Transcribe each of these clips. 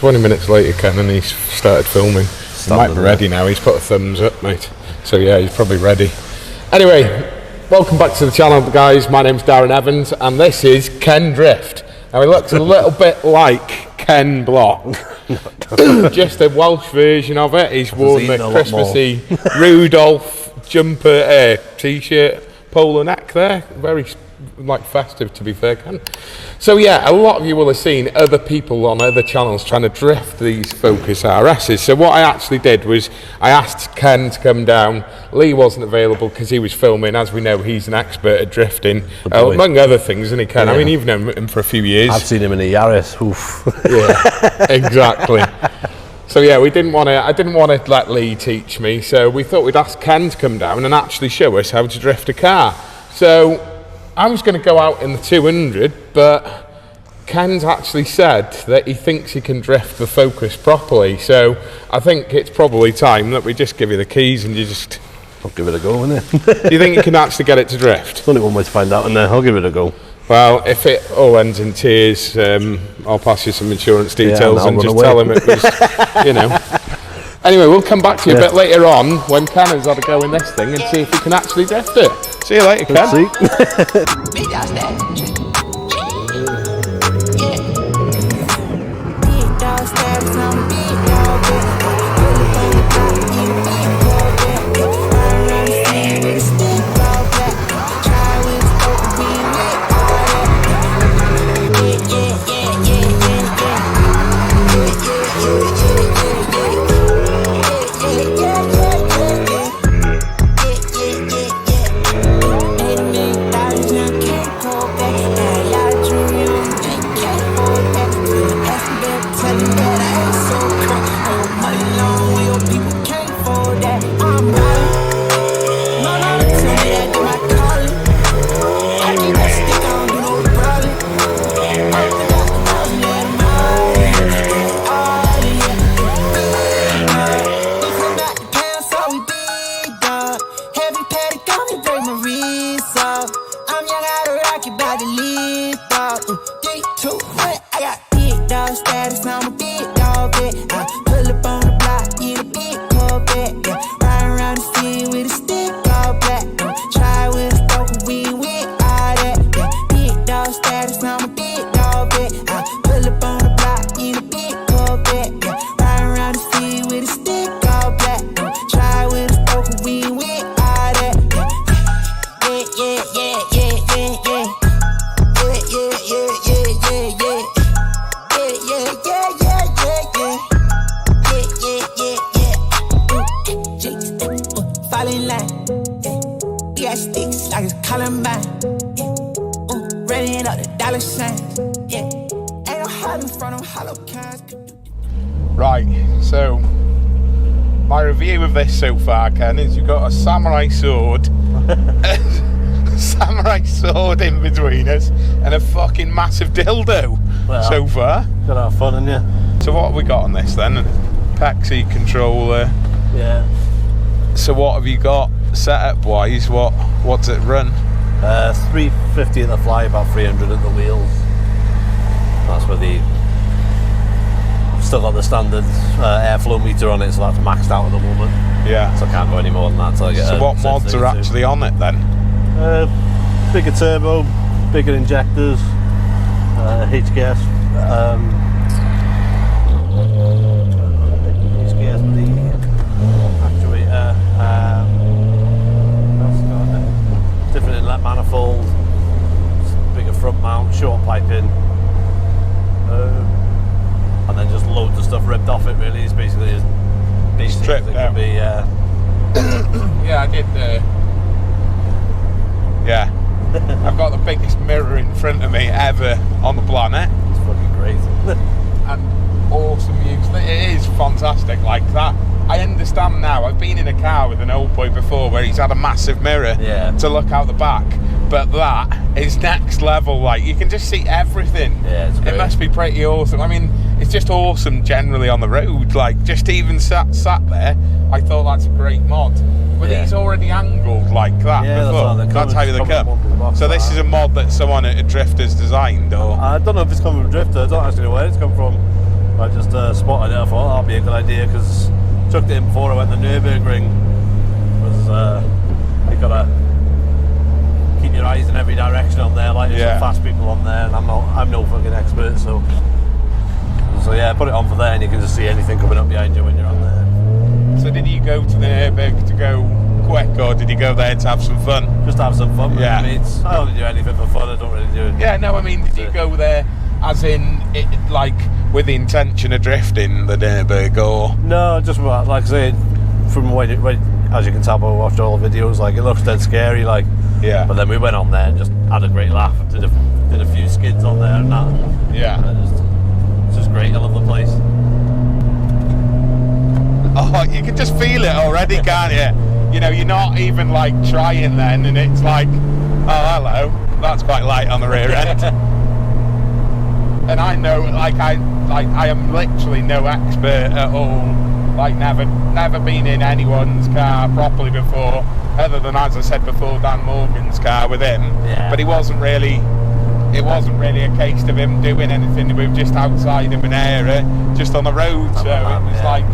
20 minutes later, Ken, and he's started filming. He might be ready now. He's put a thumbs up, mate. So yeah, he's probably ready. Anyway, welcome back to the channel, guys. My name's Darren Evans, and this is Ken Drift. Now he looks a little bit like Ken Block. Just a Welsh version of it. He's worn the Christmassy Rudolph jumper, t-shirt, polo neck there. Very like festive, to be fair, Ken. So yeah, a lot of you will have seen other people on other channels trying to drift these Focus RSs. So what I actually did was I asked Ken to come down. Lee wasn't available because he was filming. As we know, he's an expert at drifting, among other things, isn't he, Ken? Yeah. I mean, you've known him for a few years. I've seen him in a Yaris. Oof. Yeah, exactly. So yeah, I didn't want to let Lee teach me, so we thought we'd ask Ken to come down and actually show us how to drift a car. So I was going to go out in the 200, but Ken's actually said that he thinks he can drift the Focus properly. So I think it's probably time that we just give you the keys and you just... I'll give it a go, innit? Do you think you can actually get it to drift? There's only one way to find out, and I'll give it a go. Well, if it all ends in tears, I'll pass you some insurance details and just tell him it was, you know. Anyway, we'll come back to you a bit later on when Ken has had a go in this thing and see if he can actually drift it. See you later, Ken. Right, so my review of this so far, Ken, is you've got a samurai sword, in between us, and a fucking massive dildo so far. Gotta have fun, innit? So what have we got on this then? Pexi controller. Yeah. So what have you got setup wise? What's it run? 350 at the fly, about 300 at the wheels. That's where the still got the standard airflow meter on it, so that's maxed out at the moment. Yeah. So I can't go any more than that until I get. So what mods are actually on it then? Bigger turbo, bigger injectors, HKS. HKS actuator. Different inlet manifold, bigger front mount, short piping. And then just loads of stuff ripped off it. Really, it's basically as basic as it could be. Yeah, I did. Yeah, I've got the biggest mirror in front of me ever on the planet. It's fucking great. And awesome use. It is fantastic like that. I understand now. I've been in a car with an old boy before where he's had a massive mirror to look out the back, but that is next level. Like, you can just see everything. Yeah, it's great. It must be pretty awesome. I mean, it's just awesome generally on the road. Like, just even sat there, I thought that's a great mod. Were these already angled like that before? That's how they come. So this is a mod that someone at a Drifter's designed, or? I don't know if it's come from a Drifter. I don't actually know where it's come from. I just spotted it. I thought that'd be a good idea because took it in before I went to the Nürburgring. You gotta keep your eyes in every direction on there. Like there's some fast people on there, and I'm no fucking expert, so yeah, put it on for there, and you can just see anything coming up behind you when you're on there. So did you go to the Nürburgring to go quick, or did you go there to have some fun? Just to have some fun with my mates. I only do anything for fun. I don't really do it. Yeah, no, I mean, did you go there as in like with the intention of drifting the Nürburgring, or no? Just like I say, from when as you can tell by watching all the videos, like it looks dead scary, like. Yeah. But then we went on there and just had a great laugh. Did a few skids on there and that. Yeah. It's just great. I love the place. Oh, you can just feel it already, can't you? You know, you're not even like trying then, and it's like, oh, hello, that's quite light on the rear end. And I know, I am literally no expert at all. Like never been in anyone's car properly before, other than, as I said before, Dan Morgan's car with him. Yeah. But it wasn't really a case of him doing anything. We were just outside of an area, just on the road. So it was like,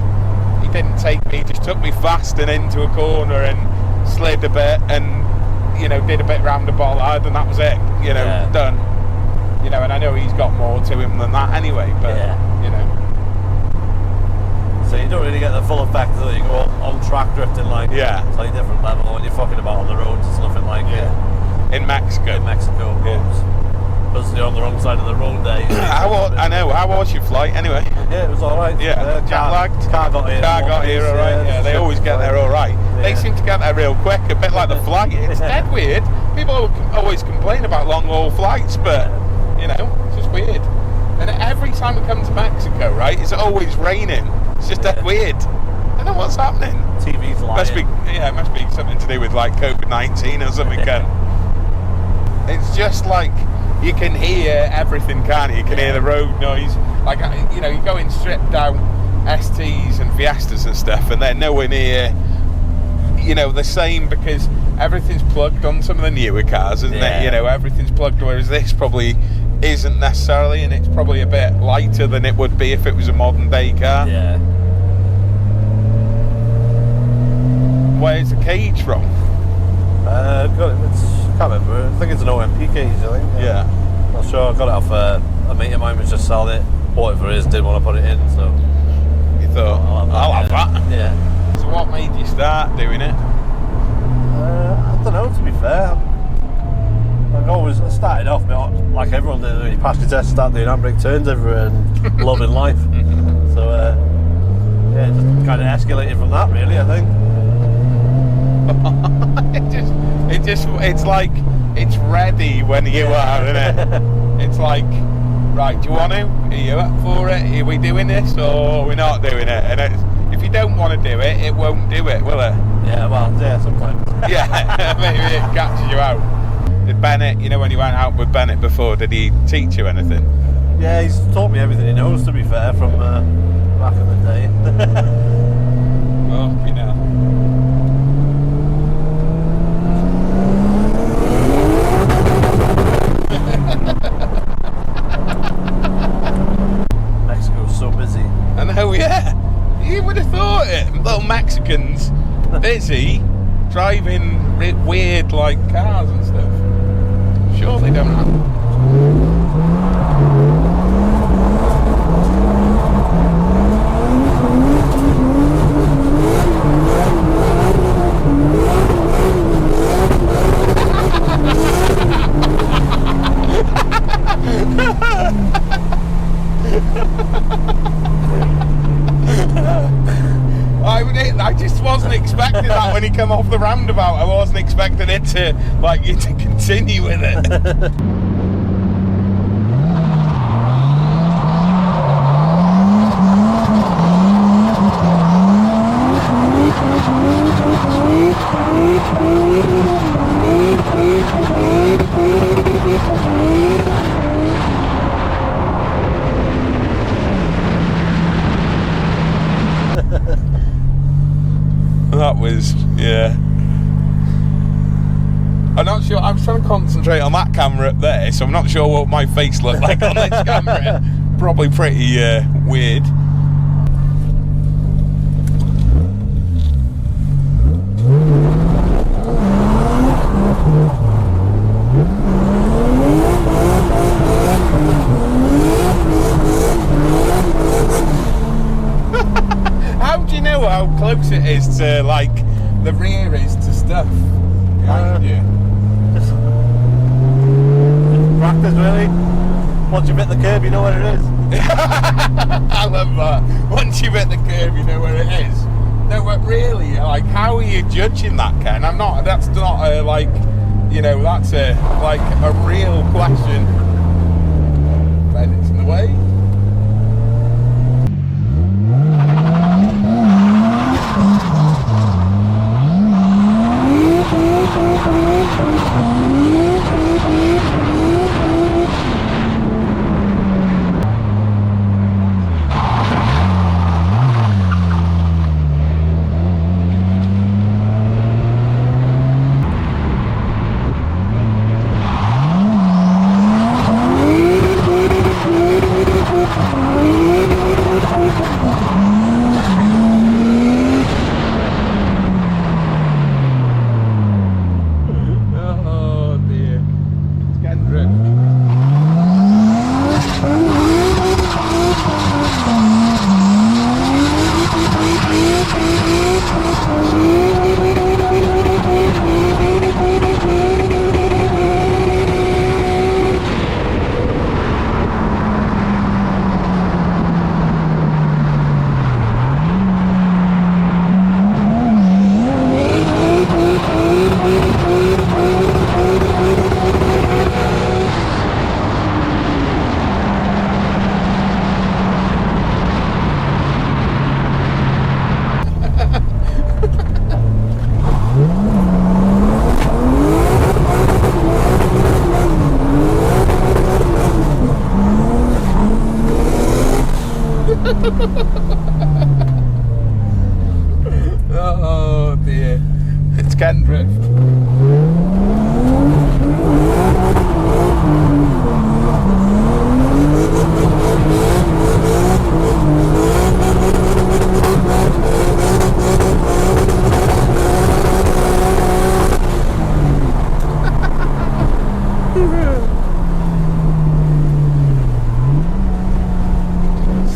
he didn't take me, he just took me fast and into a corner and slid a bit and, you know, did a bit round the bollard, and that was it, you know, done. You know, and I know he's got more to him than that anyway, but, you know. So you don't really get the full effect until you go on track drifting, like slightly different level. When you're fucking about on the roads, it's nothing like in Mexico. Because you're on the wrong side of the road there. I know. How was your flight anyway? Yeah, it was all right. Yeah, jet lagged. Car got here all right. Yeah, they always get there all right. Yeah. They seem to get there real quick, a bit like the flight. It's dead weird. People always complain about long haul flights, but you know, it's just weird. And every time we come to Mexico, right, it's always raining. It's just that weird. I don't know what's happening. TV's lying. It must be something to do with like COVID-19 or something. It's just like you can hear everything, can't you? You can hear the road noise. Like, you know, you go in stripped down STs and Fiestas and stuff, and they're nowhere near, you know, the same, because everything's plugged on some of the newer cars, isn't it? You know, everything's plugged, whereas this probably isn't necessarily, and it's probably a bit lighter than it would be if it was a modern day car. Yeah. Where's the cage from? I can't remember. I think it's an OMP cage, I think. Yeah. Not sure. I got it off a mate of mine was just selling it. Bought it for his, didn't want to put it in, so. You thought, I'll have that. Yeah. So what made you start doing it? I don't know, to be fair. I started off like everyone did. When you pass your test, start doing handbrake turns everywhere and loving life. So yeah, just kind of escalated from that, really. I think. It's like it's ready when you are, isn't it? It's like, right, do you want to? Are you up for it? Are we doing this or are we not doing it? And if you don't want to do it, it won't do it, will it? Yeah, well, yeah, sometimes. Yeah, maybe it catches you out. Did Bennett, you know, when you went out with Bennett before, did he teach you anything? Yeah, he's taught me everything he knows, to be fair, from back in the day. Oh, you know. Mexico's so busy. I know, yeah. You would have thought it. Little Mexicans busy driving weird like cars and stuff. Sure they don't have. I just wasn't expecting that when he came off the roundabout. I wasn't expecting it to, like, you to continue with it. That was, yeah. I'm not sure, I was trying to concentrate on that camera up there, so I'm not sure what my face looked like on this camera. probably pretty weird. How do you know how close it is to, like, the rear is to stuff behind you? Just practice, really. Once you've hit the curb, you know where it is. I love that. Once you've hit the curb, you know where it is. No, but really, like, how are you judging that, Ken? That's not a, like, you know, that's a real question. Ben, it's in the way. Oh dear, it's can drift.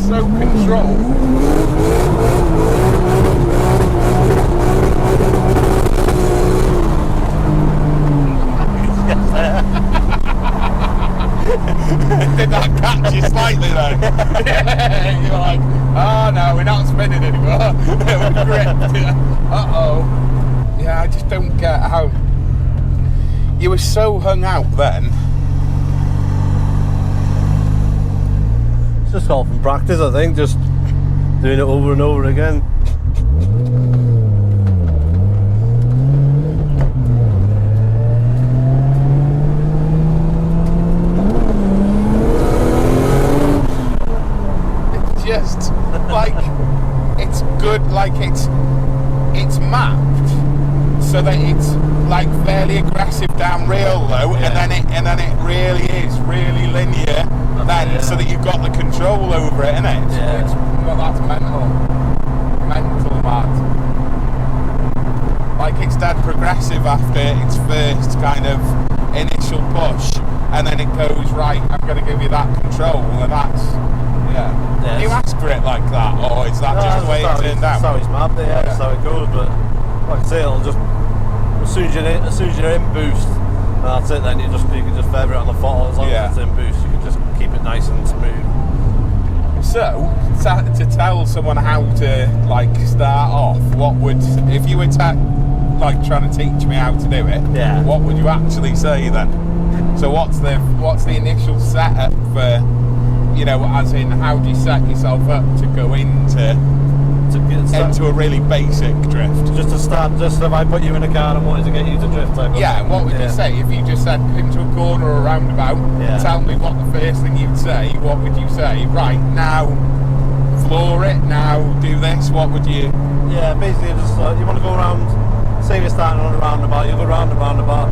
So controlled. Did that catch you slightly though? Yeah, you're like, oh no, we're not spinning anymore. We're gripped. Uh-oh. Yeah, I just don't get how you were so hung out then. It's just all from practice, I think, just doing it over and over again. Just like it's good, like it's mapped so that it's like fairly aggressive down real low, Yeah. and then it really is really linear then, yeah. so that you've got the control over it, innit? Yeah. Well, that's mental mad. Like it's dead progressive after its first kind of initial push, and then it goes, right, I'm going to give you that control, and that's Can you ask for it like that, or is that just the way it turned out? That's how it's mapped, yeah, that's how it goes. But like I say, it'll just as soon as you're in boost, that's it. Then you can just feather it on the throttle as long as it's in boost. You can just keep it nice and smooth. So to tell someone how to like start off, what would, if you were like trying to teach me how to do it? Yeah. What would you actually say then? So what's the initial setup for? You know, as in, how do you set yourself up to go into a really basic drift? Just to start, just if I put you in a car and wanted to get you to drift type. Yeah, what would you say if you just said into a corner or a roundabout? Tell me what the first thing you'd say. What would you say? Right, now floor it. Now do this. What would you? Yeah, basically, just you want to go around. Say you're starting on a roundabout, you go round the roundabout.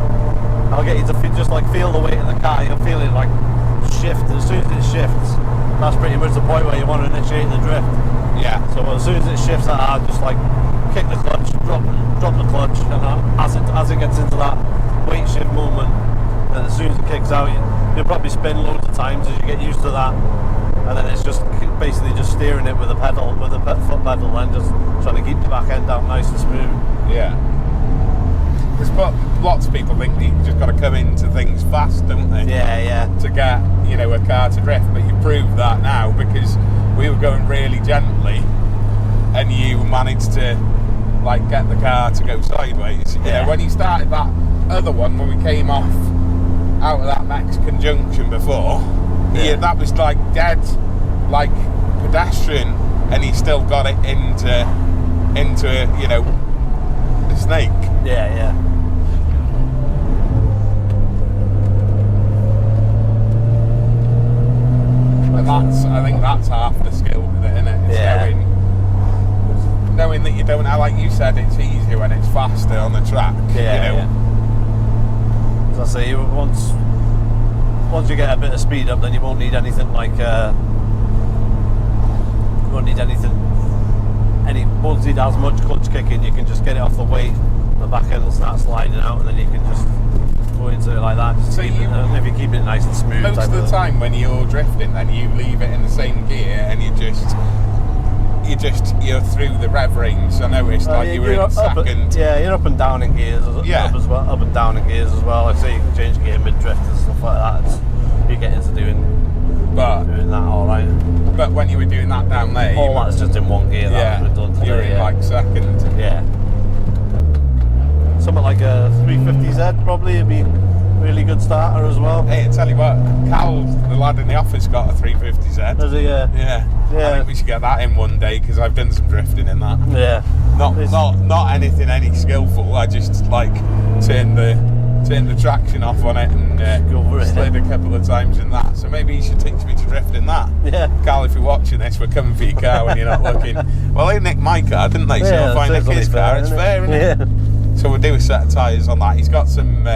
I'll get you to just like feel the weight of the car. You'll feel it like shift, as soon as it shifts, that's pretty much the point where you want to initiate the drift. Yeah. So as soon as it shifts that hard, just like kick the clutch, drop the clutch, and as it gets into that weight shift movement, and as soon as it kicks out, you'll probably spin loads of times as you get used to that, and then it's just basically just steering it with the pedal, with the foot pedal, and just trying to keep the back end out nice and smooth. Yeah. But lots of people think you just got to come into things fast, don't they? Yeah, yeah. To get, you know, a car to drift, but you proved that now because we were going really gently, and you managed to like get the car to go sideways. You know, when you started that other one, when we came off out of that Mexican junction before, yeah, that was like dead, like pedestrian, and he still got it into you know, the snake. Yeah, yeah. I think that's half the skill with it, isn't it? It's knowing that you don't, like you said, it's easier when it's faster on the track. Yeah, you know? As I say, once you get a bit of speed up, then you won't need anything like won't need as much clutch kicking. You can just get it off the weight, the back end will start sliding out, and then you can just go into it like that. So if you're keeping it nice and smooth. Most of the time when you're drifting, then you leave it in the same gear, and you're through the rev range. I noticed you were in second. You're up and down in gears. Up and down in gears as well. Like say you can change gear mid drift and stuff like that. You get into doing that all right. But when you were doing that down there, all that's just in one gear. You're in like second. Yeah. Something like a 350Z probably would be a really good starter as well. Hey, I tell you what, Cal, the lad in the office, got a 350Z. Does he? Yeah. I think we should get that in one day because I've done some drifting in that. Yeah. Not anything any skillful. I just like turned the traction off on it and slid a couple of times in that. So maybe you should teach me to drift in that. Yeah. Cal, if you're watching this, we're coming for your car when you're not looking. Well, they nicked my car, didn't they? So I'll find his car. It's fair, isn't it? Yeah. So we'll do a set of tyres on that. He's got some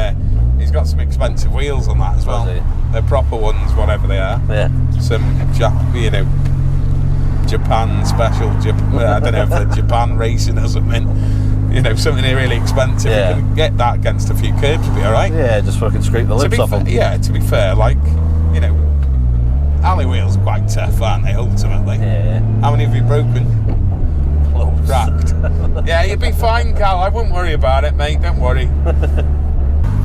expensive wheels on that as well. They're proper ones, whatever they are. Yeah. Some Japan special. I don't know if they're Japan racing or something. You know, something really expensive. Yeah. You can get that against a few curbs, will be all right. Yeah, just fucking scrape the lips off them. Yeah, to be fair, like, you know, alley wheels are quite tough, aren't they? Ultimately. Yeah. How many have you broken? Cracked. Yeah, you'll be fine, Cal. I wouldn't worry about it, mate. Don't worry.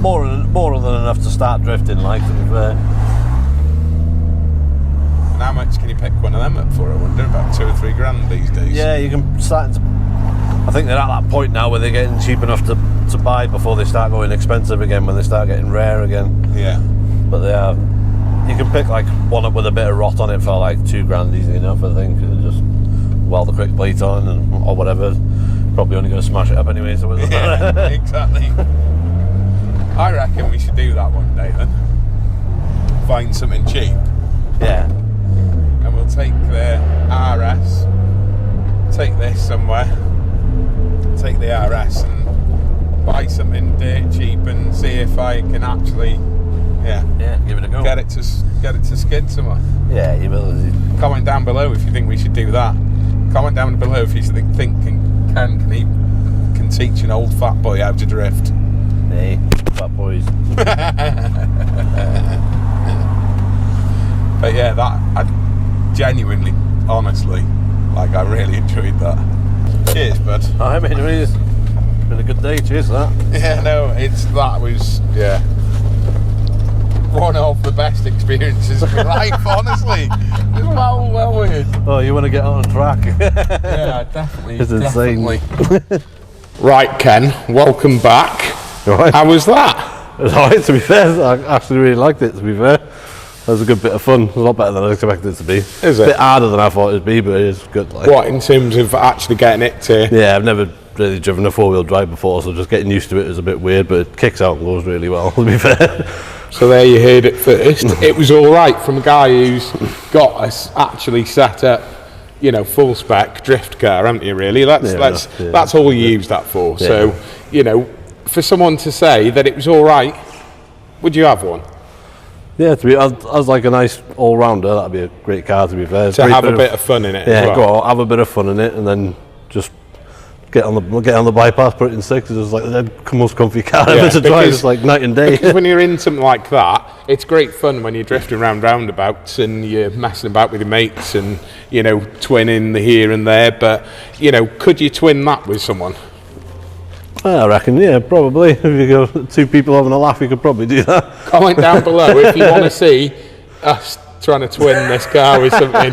more than enough to start drifting, like, to be fair. And how much can you pick one of them up for? I wonder, about 2 or 3 grand these days. Yeah, you can start to. I think they're at that point now where they're getting cheap enough to buy before they start going expensive again. When they start getting rare again. Yeah. But they are. You can pick like one up with a bit of rot on it for like 2 grand easy enough, I think. Just weld the quick plate on or whatever. Probably only going to smash it up anyway, so it doesn't matter. Exactly. I reckon we should do that one day then. Find something cheap. Yeah. And we'll take the RS, take this somewhere, take the RS and buy something dirt cheap and see if I can actually, give it a go. Get it to skid somewhere. Yeah, you will. Comment down below if you think we should do that. Comment down below if you think can teach an old fat boy how to drift. Hey, fat boys. But yeah, that I genuinely, honestly, like I really enjoyed that. Cheers, bud. I mean, it's been a good day. Cheers for that. Yeah, no, that was one of the best experiences of my life, honestly. It was well weird. Oh, you want to get on track? Yeah, definitely. It's insane. Right, Ken, welcome back. Right. How was that? It was alright, to be fair. I actually really liked it, to be fair. It was a good bit of fun. It was a lot better than I expected it to be. Is it? A bit harder than I thought it would be, but it is good. Like. What, in terms of actually getting it to... Yeah, I've never really driven a 4-wheel drive before, so just getting used to it is a bit weird, but it kicks out and goes really well, to be fair. So there you heard it first. It was all right from a guy who's got us actually set up, you know, full spec drift car, haven't you? Really, that's all you use that for. Yeah. So, you know, for someone to say that it was all right, would you have one? Yeah, to be as like a nice all-rounder, that'd be a great car to be fair. To have a bit of fun in it. Yeah, as well. go on, have a bit of fun in it, and then just get on the bypass, put it in six. It's like the most comfy car ever to drive. It's like night and day. Because when you're in something like that, it's great fun when you're drifting around roundabouts and you're messing about with your mates and, you know, twinning the here and there. But, you know, could you twin that with someone? I reckon, yeah, probably. If you go 2 people having a laugh, you could probably do that. Comment down below if you want to see us trying to twin this car with something.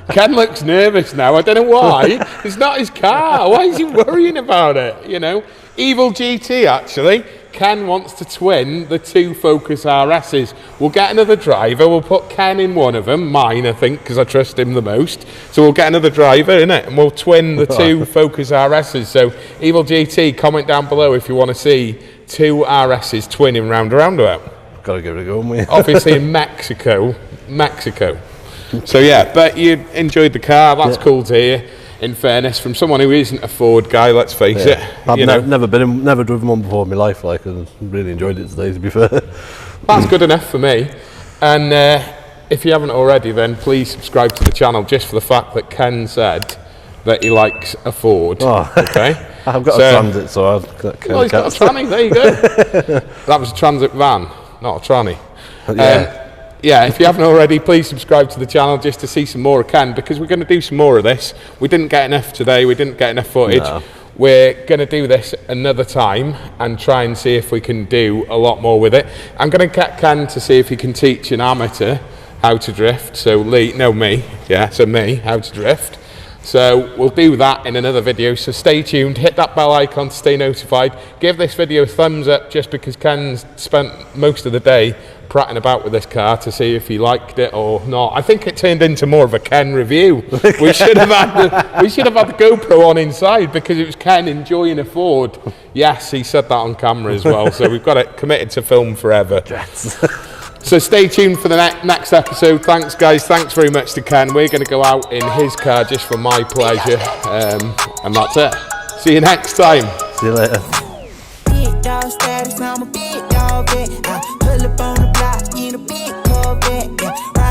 Ken looks nervous now. I don't know why. It's not his car. Why is he worrying about it? You know, Evil GT actually. Ken wants to twin the 2 Focus RSs. We'll get another driver. We'll put Ken in one of them, mine I think, because I trust him the most. So we'll get another driver in it, and we'll twin the 2 Focus RSs. So Evil GT, comment down below if you want to see 2 RSs twinning round a roundabout. Gotta give it a go, mate. Obviously in Mexico. So yeah, but you enjoyed the car. That's cool to hear. In fairness, from someone who isn't a Ford guy, let's face it. I've never driven one before in my life. Like, I really enjoyed it today, to be fair. That's good enough for me. And if you haven't already, then please subscribe to the channel just for the fact that Ken said that he likes a Ford. Oh. Okay. I've got a Transit, so I've got. Well, he's got a tranny. There you go. That was a Transit van, not a tranny. Yeah. Yeah, if you haven't already, please subscribe to the channel just to see some more of Ken, because we're going to do some more of this. We didn't get enough today, we didn't get enough footage. No. We're going to do this another time and try and see if we can do a lot more with it. I'm going to get Ken to see if he can teach an amateur how to drift. So me, how to drift. So we'll do that in another video, so stay tuned, hit that bell icon to stay notified, give this video a thumbs up just because Ken's spent most of the day prattling about with this car to see if he liked it or not. I think it turned into more of a Ken review. We should have had the GoPro on inside because it was Ken enjoying a Ford. Yes, he said that on camera as well, so we've got it committed to film forever. So stay tuned for the next episode. Thanks guys, thanks very much to Ken. We're going to go out in his car just for my pleasure, and that's it. See you next time. See you later. Big dog status, I'm a big dog vet. I pull up on the block in a big Corvette.